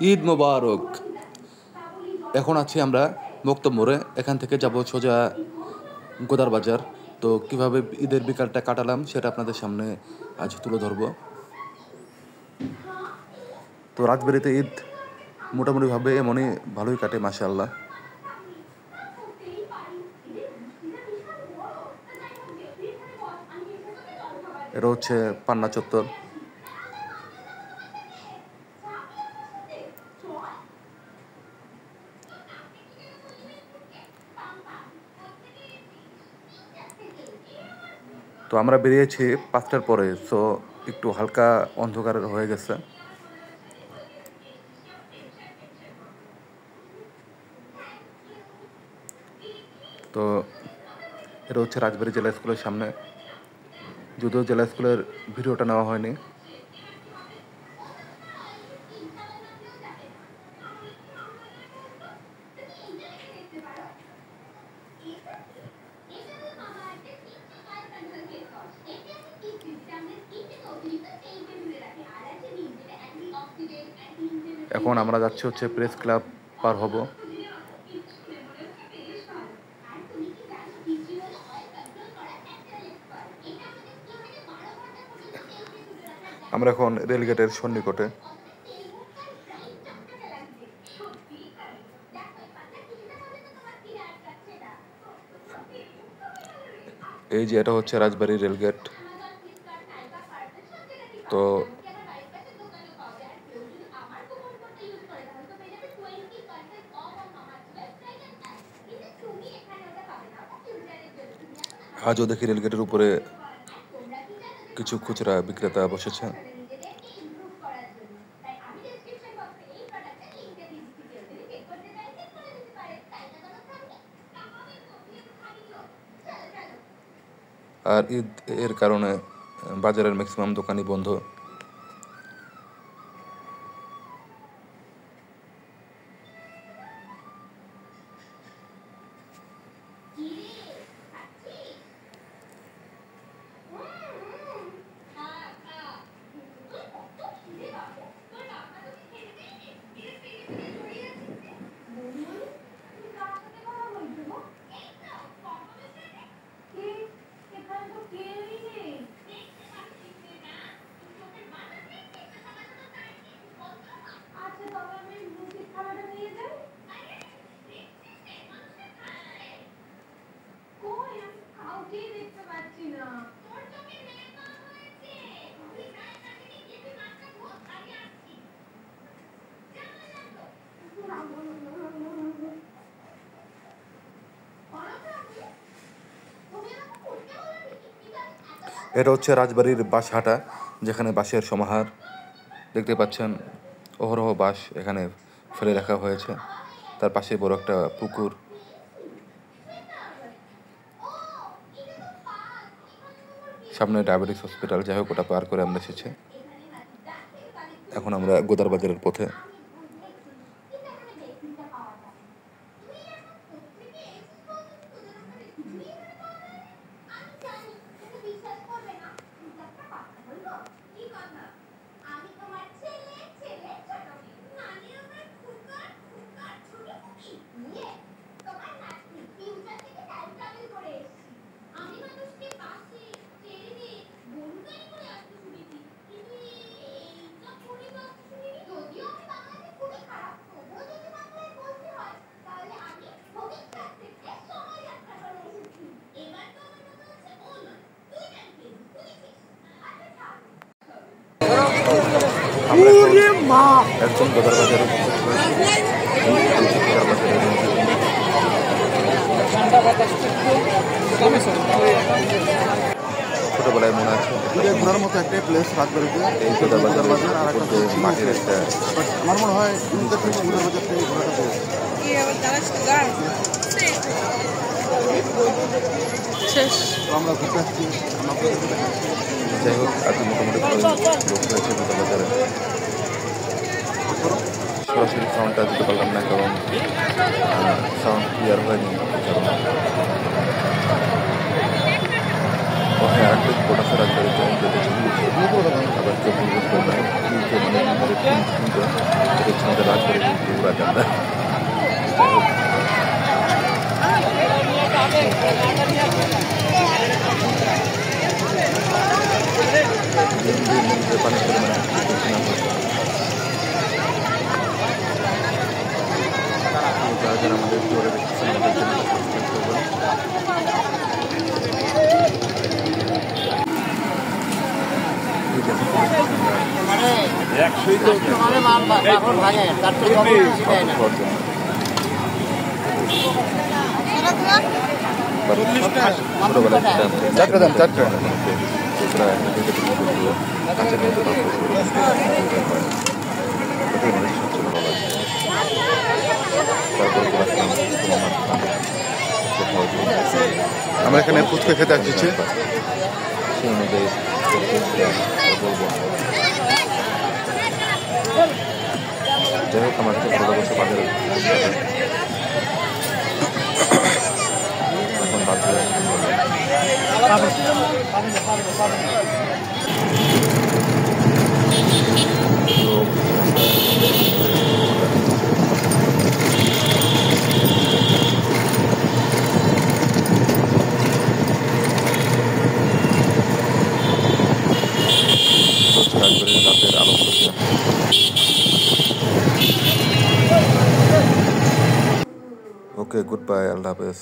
ঈদ মোবারক। এখন আছি আমরা মক্তব মোড়ে, এখান থেকে যাব সোজা গোদার বাজার। তো কিভাবে ঈদের বিকালটা কাটালাম সেটা আপনাদের সামনে আজ তুলে ধরব। তো রাজবাড়িতে ঈদ মোটামুটিভাবে এমনই ভালোই কাটে, মাশাআল্লাহ। এটা হচ্ছে পান্না চত্বর। তো আমরা বেরিয়েছি 5টার পরে, সো একটু হালকা অন্ধকার হয়ে গেছে। তো এটা হচ্ছে রাজবাড়ী জেলা স্কুলের সামনে, যদিও জেলা স্কুলের ভিডিওটা নেওয়া হয়নি। এখন আমরা যাচ্ছি হচ্ছে প্রেস ক্লাব পার হব। আমরা এখন রেলগেটের সন্নিকটে। এই যে এটা হচ্ছে রাজবাড়ী রেলগেট। তো আজও দেখি রেলগেটের উপরে কিছু খুচরা বিক্রেতা বসেছে। আর ঈদ এর কারণে বাজারের ম্যাক্সিমাম দোকানই বন্ধ। এটা হচ্ছে রাজবাড়ির বাঁশহাটা, যেখানে বাঁশের সমাহার। দেখতে পাচ্ছেন অহরহ বাঁশ এখানে ফেলে রাখা হয়েছে। তার পাশে বড় একটা পুকুর। সামনে ডায়াবেটিস হসপিটাল। যাই হোক, ওটা পার করে আমরা এসেছি। এখন আমরা গোদার বাজারের পথে। একদম গোদার বাজারে ছোটবেলায় মনে আছে ঘোরার মতো একটা প্লেস রাজবাড়িতে, এই গোদার বাজার। আর একটা মাঠের একটা, আমার মনে হয় গোদার বাজার থেকে ঘোরাটা শেষ। আমরা ঘুরতে আসছি। যাই হোক, আজকে মোটামুটি লোক হয়েছে গোদার বাজারে। সরাসরি সাউন্ডটা দিতে পারলাম না, কারণ সাউন্ড ক্লিয়ার হয়নি। হ্যাঁ, আরেকটা স্পট আছে রাজবাড়িতে, যেটা আবার কেউ বুঝতে পারে আমাদের পানির পরিমাণ যারা যারা আমাদের ভিডিওটা দেখতেছেন আমাদের চ্যানেলটা সাবস্ক্রাইব করবেন। চারটা দেন, চারটা আমরা এখানে ফুচকা খেতে আসছি, সেই অনুযায়ী বলবো। যাই হোক, আমার কাছে ভালো বছর বাজারে এখন বাজারে রাতের আলোচনা। ওকে, গুড বাই, আল্লাহ হাফেজ।